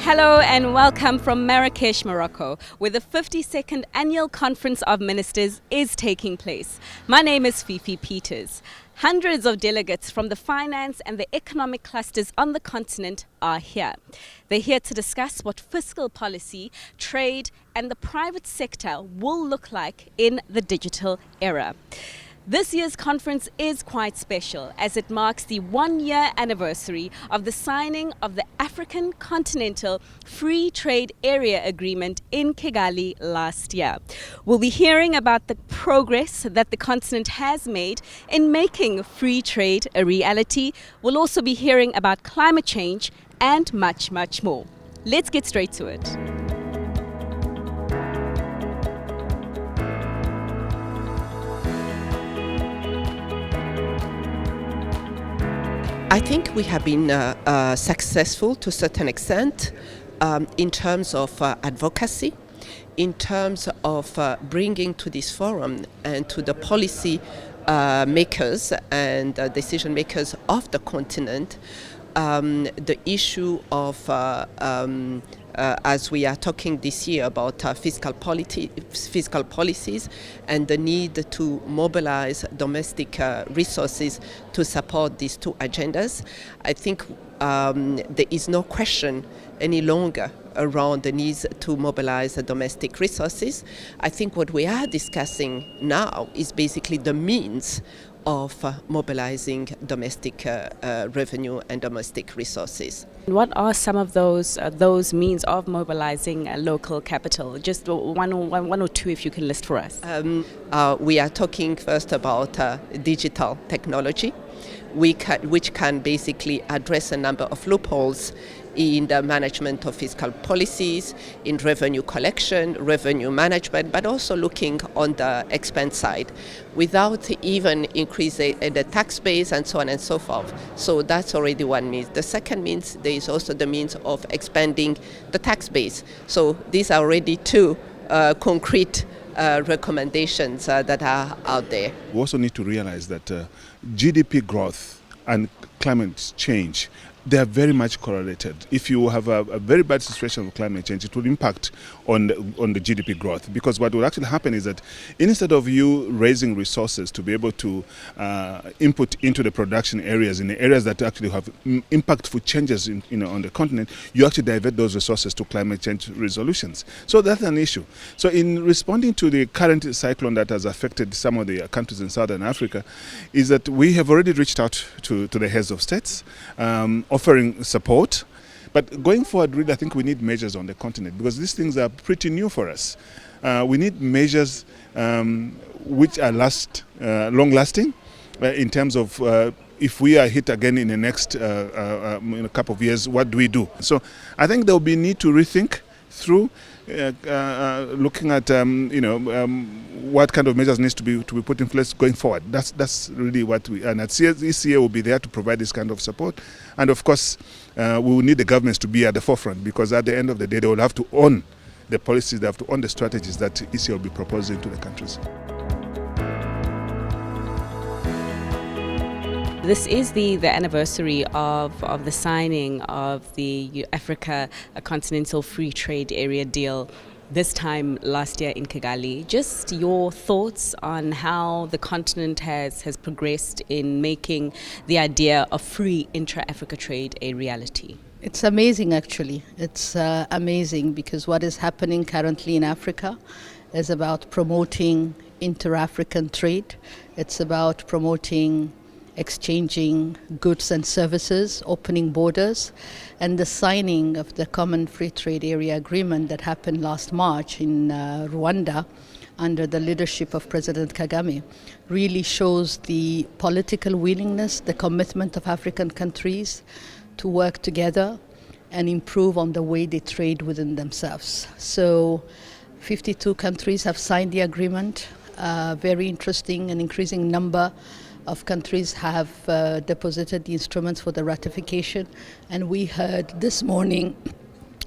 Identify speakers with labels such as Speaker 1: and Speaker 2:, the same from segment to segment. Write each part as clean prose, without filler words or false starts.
Speaker 1: Hello and welcome from Marrakech, Morocco, where the 52nd Annual Conference of Ministers is taking place. My name is Fifi Peters. Hundreds of delegates from the finance and the economic clusters on the continent are here. They're here to discuss what fiscal policy, trade and the private sector will look like in the digital era. This year's conference is quite special as it marks the one-year anniversary of the signing of the African Continental Free Trade Area Agreement in Kigali last year. We'll be hearing about the progress that the continent has made in making free trade a reality. We'll also be hearing about climate change and much, much more. Let's get straight to it.
Speaker 2: I think we have been successful to a certain extent in terms of advocacy, in terms of bringing to this forum and to the policy makers and decision makers of the continent the issue of as we are talking this year about fiscal policies and the need to mobilize domestic resources to support these two agendas. I think there is no question any longer around the needs to mobilize the domestic resources. I think what we are discussing now is basically the means of mobilizing domestic revenue and domestic resources.
Speaker 1: What are some of those means of mobilizing local capital? Just one or two if you can list for us.
Speaker 2: We are talking first about digital technology, which can basically address a number of loopholes in the management of fiscal policies, in revenue collection, revenue management, but also looking on the expense side without even increasing the tax base and so on and so forth. So that's already one means. The second means there is also the means of expanding the tax base. So these are already two concrete recommendations that are out there.
Speaker 3: We also need to realize that GDP growth and climate change, they are very much correlated. If you have a very bad situation of climate change, it will impact on the GDP growth, because what will actually happen is that instead of you raising resources to be able to input into the production areas, in the areas that actually have impactful changes on the continent, you actually divert those resources to climate change resolutions. So that's an issue. So in responding to the current cyclone that has affected some of the countries in Southern Africa, is that we have already reached out to the heads of states, offering support. But going forward, really, I think we need measures on the continent, because these things are pretty new for us. We need measures which are long-lasting in terms of if we are hit again in the next in a couple of years, what do we do? So I think there will be need to rethink through looking at what kind of measures needs to be put in place going forward. That's really what we, and at this year will be there to provide this kind of support. And of course, we will need the governments to be at the forefront, because at the end of the day, they will have to own the policies, they have to own the strategies that ECA will be proposing to the countries.
Speaker 1: This is the anniversary of the signing of the Africa Continental Free Trade Area deal, this time last year in Kigali. Just your thoughts on how the continent has progressed in making the idea of free intra-Africa trade a reality.
Speaker 4: It's amazing, actually. It's amazing, because what is happening currently in Africa is about promoting inter-African trade. It's about promoting exchanging goods and services, opening borders, and the signing of the Common Free Trade Area Agreement that happened last March in Rwanda under the leadership of President Kagame really shows the political willingness, the commitment of African countries to work together and improve on the way they trade within themselves. So 52 countries have signed the agreement. Very interesting and increasing number of countries have deposited the instruments for the ratification, and we heard this morning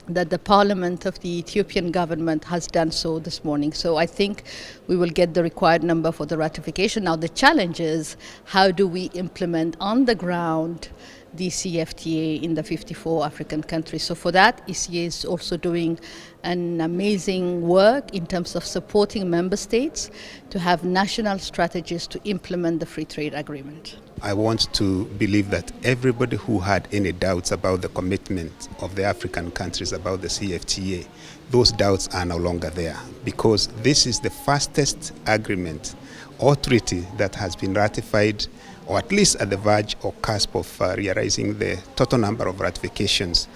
Speaker 4: that the parliament of the Ethiopian government has done so this morning. So I think we will get the required number for the ratification. Now the challenge is, how do we implement on the ground the CFTA in the 54 African countries? So for that, ECA is also doing an amazing work in terms of supporting member states to have national strategies to implement the free trade agreement.
Speaker 5: I want to believe that everybody who had any doubts about the commitment of the African countries about the CFTA, those doubts are no longer there, because this is the fastest agreement or treaty that has been ratified, or at least at the verge or cusp of realizing the total number of ratifications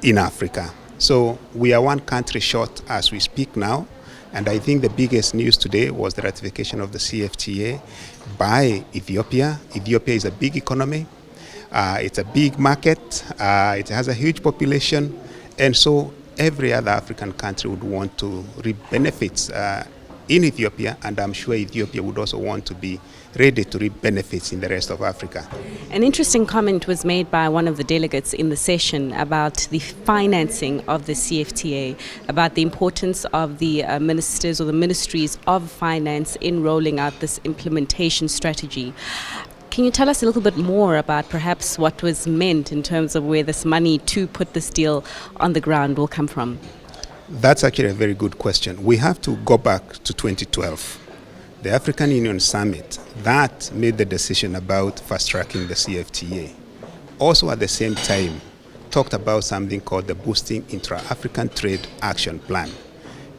Speaker 5: in Africa. So we are one country short as we speak now. And I think the biggest news today was the ratification of the CFTA by Ethiopia. Ethiopia is a big economy. It's a big market. It has a huge population. And so every other African country would want to reap benefits in Ethiopia. And I'm sure Ethiopia would also want to be ready to reap benefits in the rest of Africa.
Speaker 1: An interesting comment was made by one of the delegates in the session about the financing of the CFTA, about the importance of the ministers or the ministries of finance in rolling out this implementation strategy. Can you tell us a little bit more about perhaps what was meant in terms of where this money to put this deal on the ground will come from?
Speaker 5: That's actually a very good question. We have to go back to 2012. The African Union Summit, that made the decision about fast-tracking the CFTA. Also at the same time, talked about something called the Boosting Intra-African Trade Action Plan.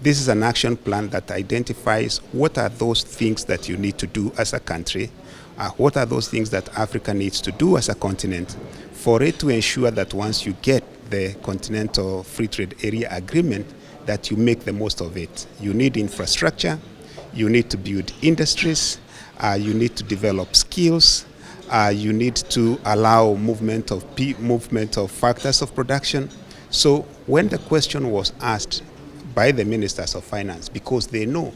Speaker 5: This is an action plan that identifies what are those things that you need to do as a country, what are those things that Africa needs to do as a continent for it to ensure that once you get the Continental Free Trade Area Agreement, that you make the most of it. You need infrastructure. You need to build industries, you need to develop skills, you need to allow movement of factors of production. So when the question was asked by the ministers of finance, because they know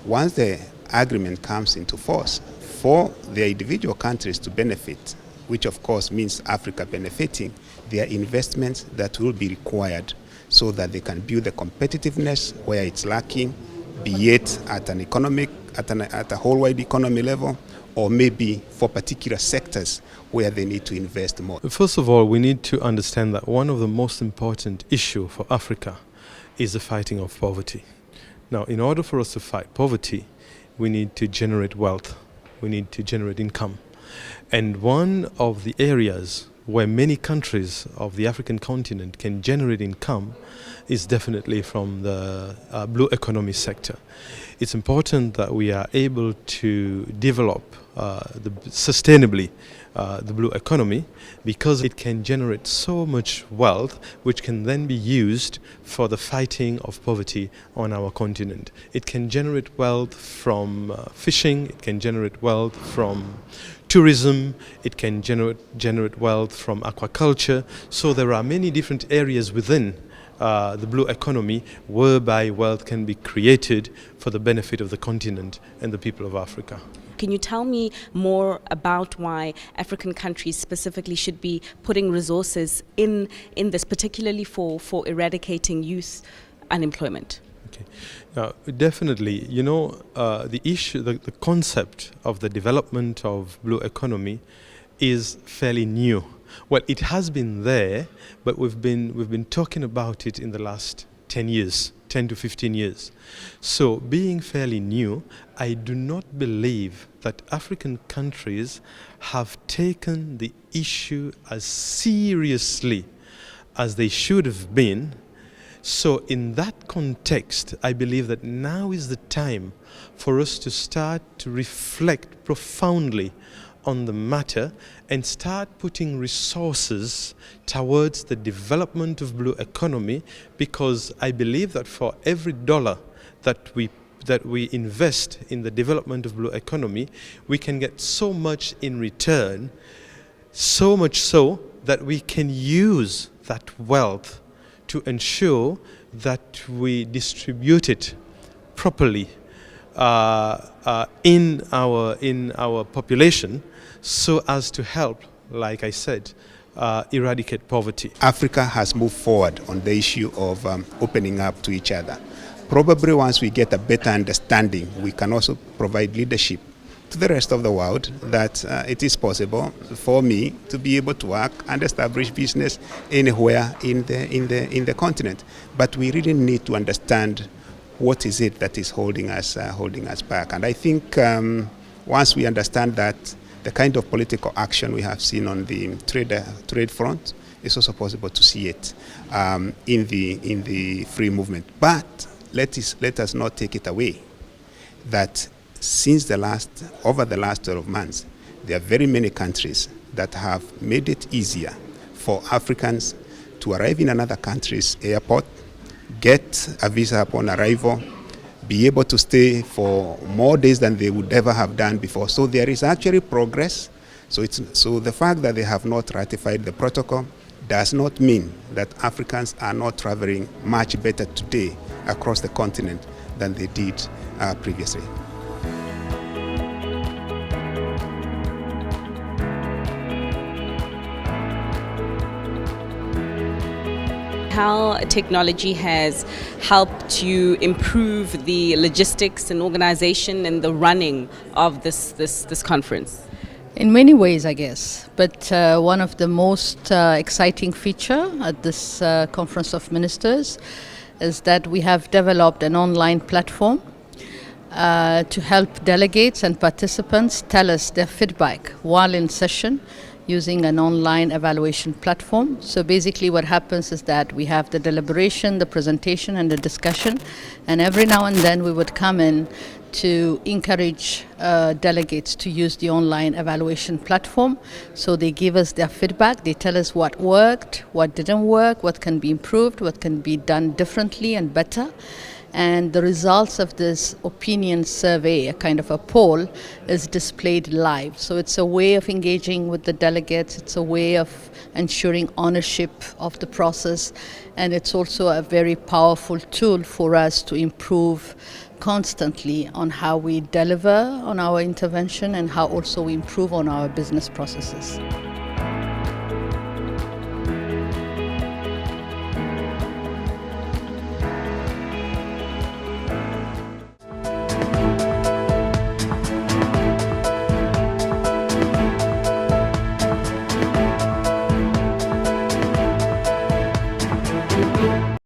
Speaker 5: once the agreement comes into force, for the individual countries to benefit, which of course means Africa benefiting, there are investments that will be required so that they can build the competitiveness where it's lacking, be it at an economic, at a whole-wide economy level, or maybe for particular sectors where they need to invest more.
Speaker 6: First of all, we need to understand that one of the most important issues for Africa is the fighting of poverty. Now, in order for us to fight poverty, we need to generate wealth, we need to generate income. And one of the areas where many countries of the African continent can generate income is definitely from the blue economy sector. It's important that we are able to develop sustainably the blue economy, because it can generate so much wealth which can then be used for the fighting of poverty on our continent. It can generate wealth from fishing, it can generate wealth from tourism, it can generate wealth from aquaculture. So there are many different areas within the blue economy whereby wealth can be created for the benefit of the continent and the people of Africa.
Speaker 1: Can you tell me more about why African countries specifically should be putting resources in this, particularly for eradicating youth unemployment?
Speaker 6: Okay. Now, definitely, the issue, the concept of the development of blue economy is fairly new. Well, it has been there, but we've been talking about it in the last 10 to 15 years. So, being fairly new, I do not believe that African countries have taken the issue as seriously as they should have been. So in that context, I believe that now is the time for us to start to reflect profoundly on the matter and start putting resources towards the development of blue economy, because I believe that for every dollar that we invest in the development of blue economy, we can get so much in return, so much so that we can use that wealth to ensure that we distribute it properly in our population, so as to help, like I said, eradicate poverty.
Speaker 5: Africa has moved forward on the issue of opening up to each other. Probably once we get a better understanding, we can also provide leadership to the rest of the world that it is possible for me to be able to work and establish business anywhere in the continent. But we really need to understand what is it that is holding us back. And I think once we understand that, the kind of political action we have seen on the trade front is also possible to see it in the free movement. But let us not take it away that over the last 12 months, there are very many countries that have made it easier for Africans to arrive in another country's airport, get a visa upon arrival, be able to stay for more days than they would ever have done before. So there is actually progress. So the fact that they have not ratified the protocol does not mean that Africans are not traveling much better today across the continent than they did previously.
Speaker 1: How technology has helped you improve the logistics and organization and the running of this conference?
Speaker 4: In many ways, I guess. But one of the most exciting feature at this Conference of Ministers is that we have developed an online platform to help delegates and participants tell us their feedback while in session, using an online evaluation platform. So basically what happens is that we have the deliberation, the presentation and the discussion, and every now and then we would come in to encourage delegates to use the online evaluation platform. So they give us their feedback, they tell us what worked, what didn't work, what can be improved, what can be done differently and better. And the results of this opinion survey, a kind of a poll, is displayed live. So it's a way of engaging with the delegates, it's a way of ensuring ownership of the process, and it's also a very powerful tool for us to improve constantly on how we deliver on our intervention and how also we improve on our business processes.